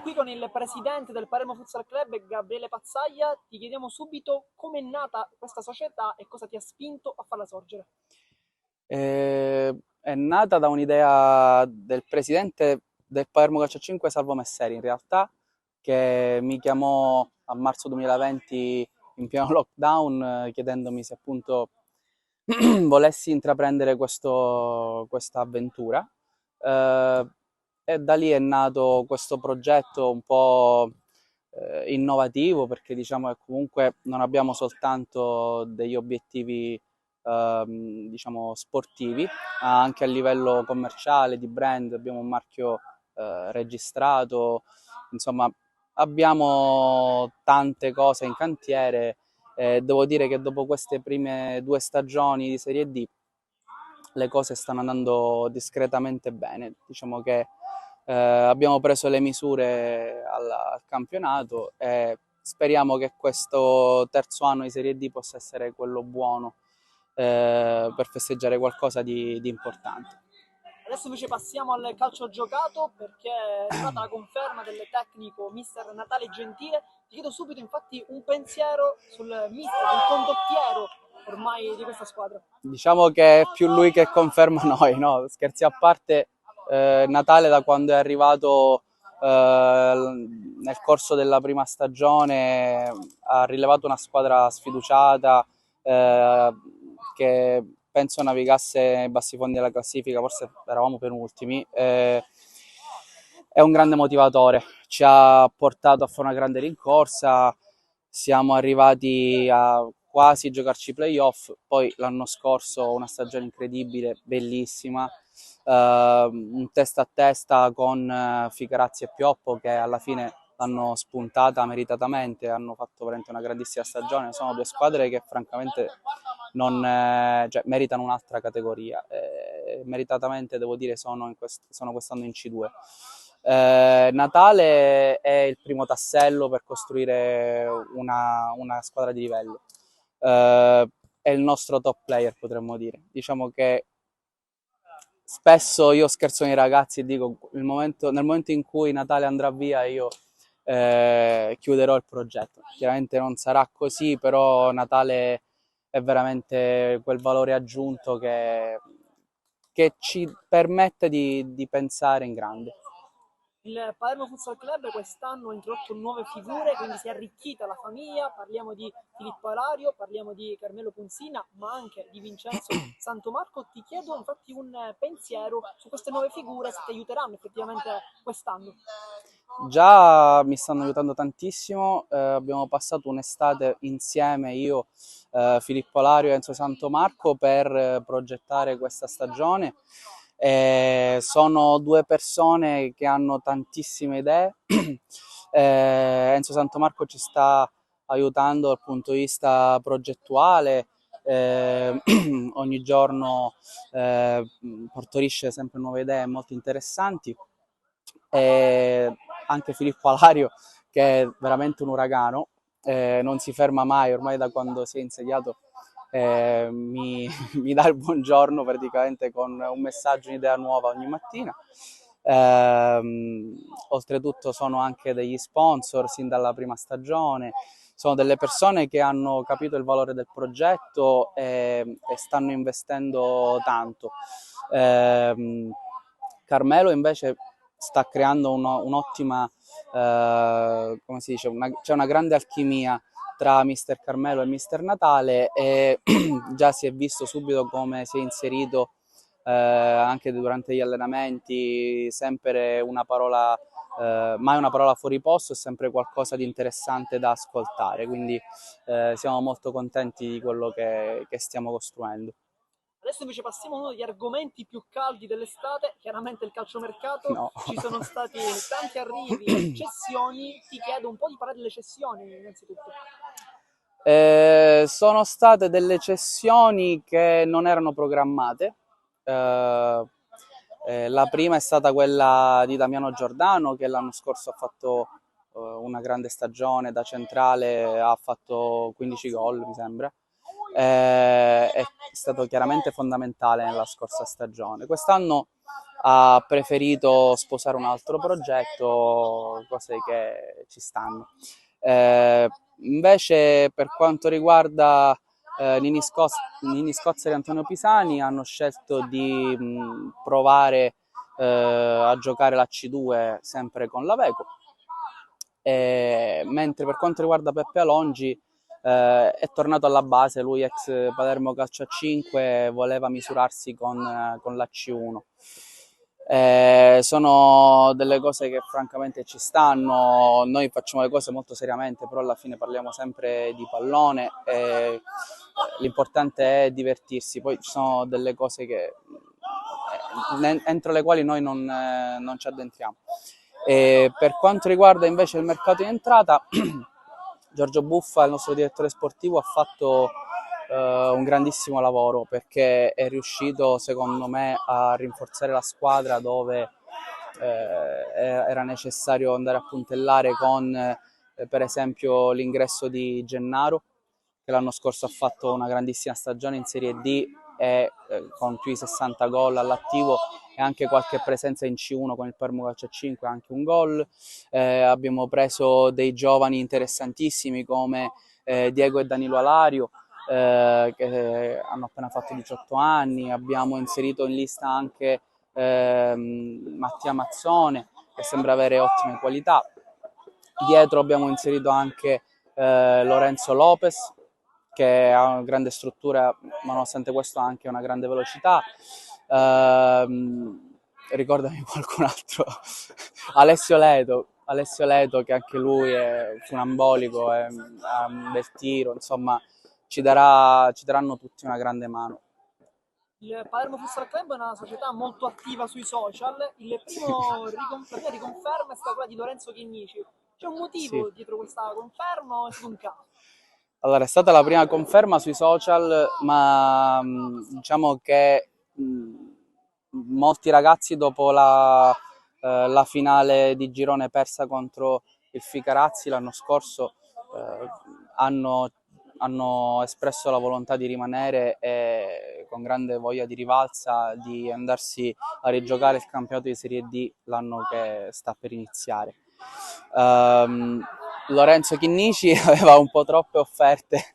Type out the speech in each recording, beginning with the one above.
qui con il presidente del Palermo Futsal Club, Gabriele Pazzaglia. Ti chiediamo subito come è nata questa società e cosa ti ha spinto a farla sorgere. È nata da un'idea del presidente del Palermo Calcio 5, Salvo Messeri, in realtà, che mi chiamò a marzo 2020 in pieno lockdown, chiedendomi se appunto volessi intraprendere questa avventura. Eh, e da lì è nato questo progetto un po' innovativo, perché diciamo che comunque non abbiamo soltanto degli obiettivi diciamo sportivi, ma anche a livello commerciale, di brand. Abbiamo un marchio registrato, insomma abbiamo tante cose in cantiere. Devo dire che dopo queste prime 2 stagioni di Serie D le cose stanno andando discretamente bene. Diciamo che abbiamo preso le misure al campionato e speriamo che questo terzo anno di Serie D possa essere quello buono per festeggiare qualcosa di importante. Adesso invece passiamo al calcio giocato perché è arrivata la conferma del tecnico mister Natale Gentile. Ti chiedo subito infatti un pensiero sul mister, sul condottiero ormai di questa squadra. Diciamo che è più lui che conferma noi, no? Scherzi a parte, Natale da quando è arrivato nel corso della prima stagione ha rilevato una squadra sfiduciata, che penso navigasse nei bassi fondi della classifica, forse eravamo penultimi. È un grande motivatore, ci ha portato a fare una grande rincorsa, siamo arrivati a quasi giocarci i playoff. Poi l'anno scorso una stagione incredibile, bellissima, un testa a testa con Ficarazzi e Pioppo, che alla fine l'hanno spuntata meritatamente, hanno fatto veramente una grandissima stagione. Sono 2 squadre che francamente non, cioè, meritano un'altra categoria. Meritatamente devo dire sono quest'anno in C2. Natale è il primo tassello per costruire una squadra di livello. È il nostro top player, potremmo dire. Diciamo che spesso io scherzo con i ragazzi e dico nel momento in cui Natale andrà via io chiuderò il progetto. Chiaramente non sarà così, però Natale è veramente quel valore aggiunto che ci permette di pensare in grande. Il Palermo Futsal Club quest'anno ha introdotto nuove figure, quindi si è arricchita la famiglia. Parliamo di Filippo Alario, parliamo di Carmelo Punzina, ma anche di Vincenzo Santomarco. Ti chiedo infatti un pensiero su queste nuove figure, se ti aiuteranno effettivamente quest'anno. Già mi stanno aiutando tantissimo, abbiamo passato un'estate insieme io, Filippo Lario e Enzo Santomarco per progettare questa stagione. Sono 2 persone che hanno tantissime idee. Enzo Santomarco ci sta aiutando dal punto di vista progettuale, eh, ogni giorno partorisce sempre nuove idee molto interessanti. E anche Filippo Alario, che è veramente un uragano, non si ferma mai, ormai da quando si è insediato mi dà il buongiorno praticamente con un messaggio, un'idea nuova ogni mattina. Oltretutto sono anche degli sponsor sin dalla prima stagione, sono delle persone che hanno capito il valore del progetto e stanno investendo tanto. Carmelo invece sta creando un'ottima, come si dice, c'è una grande alchimia tra Mister Carmelo e Mister Natale, e già si è visto subito come si è inserito anche durante gli allenamenti, sempre una parola, mai una parola fuori posto, è sempre qualcosa di interessante da ascoltare, quindi siamo molto contenti di quello che stiamo costruendo. Adesso invece passiamo a uno degli argomenti più caldi dell'estate, chiaramente il calciomercato. No. Ci sono stati tanti arrivi, cessioni. Ti chiedo un po' di parlare delle cessioni innanzitutto. Sono state delle cessioni che non erano programmate. Eh, la prima è stata quella di Damiano Giordano, che l'anno scorso ha fatto una grande stagione da centrale, ha fatto 15 gol, mi sembra. È stato chiaramente fondamentale nella scorsa stagione. Quest'anno ha preferito sposare un altro progetto, cose che ci stanno. Invece per quanto riguarda Nini Scozza e Antonio Pisani, hanno scelto di provare a giocare la C2 sempre con l'Aveco. Mentre per quanto riguarda Peppe Alongi, è tornato alla base, lui ex Palermo Calcio a 5 voleva misurarsi con la C1. Sono delle cose che francamente ci stanno, noi facciamo le cose molto seriamente, però alla fine parliamo sempre di pallone e l'importante è divertirsi, poi ci sono delle cose entro le quali noi non ci addentriamo. E per quanto riguarda invece il mercato in entrata, Giorgio Buffa, il nostro direttore sportivo, ha fatto un grandissimo lavoro perché è riuscito, secondo me, a rinforzare la squadra dove era necessario andare a puntellare con, per esempio, l'ingresso di Gennaro, che l'anno scorso ha fatto una grandissima stagione in Serie D e con più di 60 gol all'attivo e anche qualche presenza in C1 con il Palermo Calcio 5, anche un gol. Abbiamo preso dei giovani interessantissimi come Diego e Danilo Alario, che hanno appena fatto 18 anni. Abbiamo inserito in lista anche Mattia Mazzone, che sembra avere ottime qualità. Dietro abbiamo inserito anche Lorenzo Lopez, che ha una grande struttura, ma nonostante questo ha anche una grande velocità. Ricordami qualcun altro. Alessio Leto, che anche lui è funambolico, ha un bel tiro, insomma ci daranno tutti una grande mano. Il Palermo Futsal Club è una società molto attiva sui social. La prima riconferma è stata quella di Lorenzo Chinnici. C'è un Sì. motivo dietro questa conferma o è stato un caso? Allora, è stata la prima conferma sui social, ma diciamo che molti ragazzi dopo la finale di girone persa contro il Ficarazzi l'anno scorso hanno, hanno espresso la volontà di rimanere e con grande voglia di rivalsa di andarsi a rigiocare il campionato di Serie D l'anno che sta per iniziare. Lorenzo Chinnici aveva un po' troppe offerte,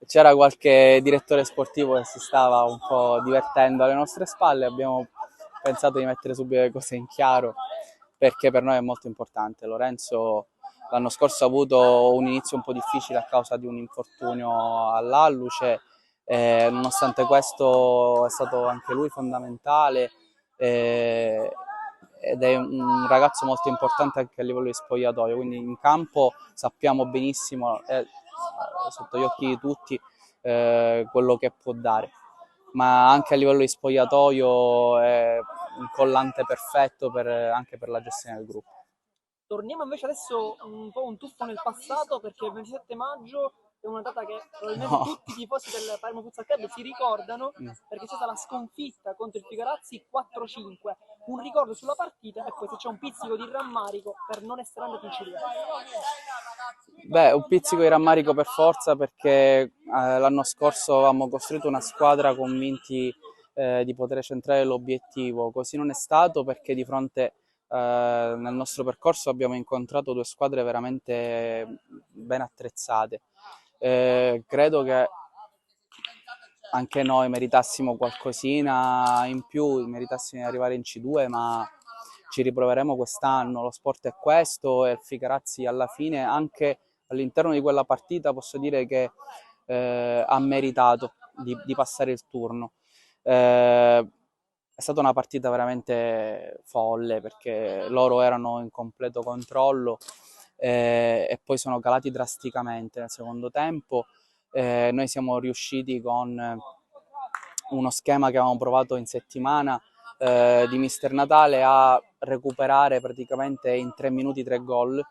c'era qualche direttore sportivo che si stava un po' divertendo alle nostre spalle, abbiamo pensato di mettere subito le cose in chiaro perché per noi è molto importante. Lorenzo l'anno scorso ha avuto un inizio un po' difficile a causa di un infortunio all'alluce, nonostante questo è stato anche lui fondamentale ed è un ragazzo molto importante anche a livello di spogliatoio, quindi in campo sappiamo benissimo, sotto gli occhi di tutti, quello che può dare, ma anche a livello di spogliatoio è un collante perfetto anche per la gestione del gruppo. Torniamo invece adesso un po' un tuffo nel passato perché il 27 maggio è una data che probabilmente No. tutti i tifosi del Palermo Futsal Club si ricordano Mm. perché c'è stata la sconfitta contro il Figarazzi 4-5. Un ricordo sulla partita e poi se c'è un pizzico di rammarico per non essere andato in C2. Beh, un pizzico di rammarico per forza perché l'anno scorso avevamo costruito una squadra convinti di poter centrare l'obiettivo, così non è stato perché di fronte nel nostro percorso abbiamo incontrato due squadre veramente ben attrezzate. Credo che anche noi meritassimo qualcosina in più, meritassimo di arrivare in C2, ma ci riproveremo quest'anno. Lo sport è questo e il Ficarazzi alla fine, anche all'interno di quella partita, posso dire che ha meritato di passare il turno. È stata una partita veramente folle perché loro erano in completo controllo e poi sono calati drasticamente nel secondo tempo. Noi siamo riusciti con uno schema che avevamo provato in settimana di Mister Natale a recuperare praticamente in 3 minuti 3 gol,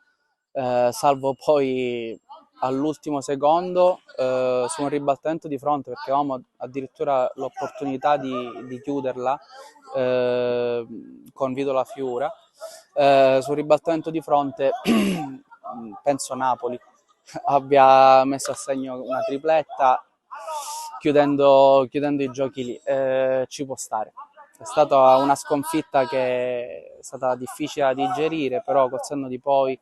salvo poi all'ultimo secondo su un ribaltamento di fronte perché avevamo addirittura l'opportunità di chiuderla con Vito La Fiura. Sul ribaltamento di fronte penso Napoli abbia messo a segno una tripletta chiudendo i giochi lì, ci può stare. È stata una sconfitta che è stata difficile da digerire, però col senno di poi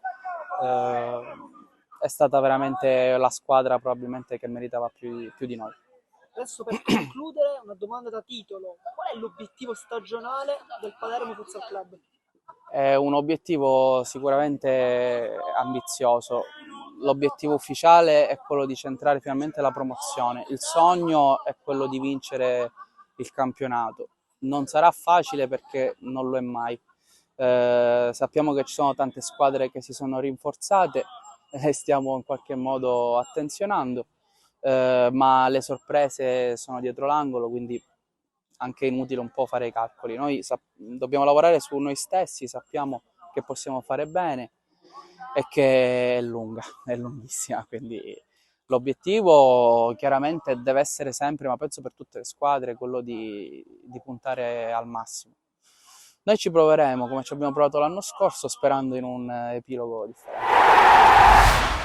è stata veramente la squadra probabilmente che meritava più di noi. Adesso per concludere, una domanda da titolo. Qual è l'obiettivo stagionale del Palermo Futsal Club? È un obiettivo sicuramente ambizioso. L'obiettivo ufficiale è quello di centrare finalmente la promozione. Il sogno è quello di vincere il campionato. Non sarà facile perché non lo è mai. Sappiamo che ci sono tante squadre che si sono rinforzate e stiamo in qualche modo attenzionando, ma le sorprese sono dietro l'angolo, quindi anche inutile un po' fare i calcoli. Noi dobbiamo lavorare su noi stessi, sappiamo che possiamo fare bene e che è lunga, è lunghissima, quindi l'obiettivo chiaramente deve essere sempre, ma penso per tutte le squadre, quello di puntare al massimo. Noi ci proveremo come ci abbiamo provato l'anno scorso, sperando in un epilogo differente.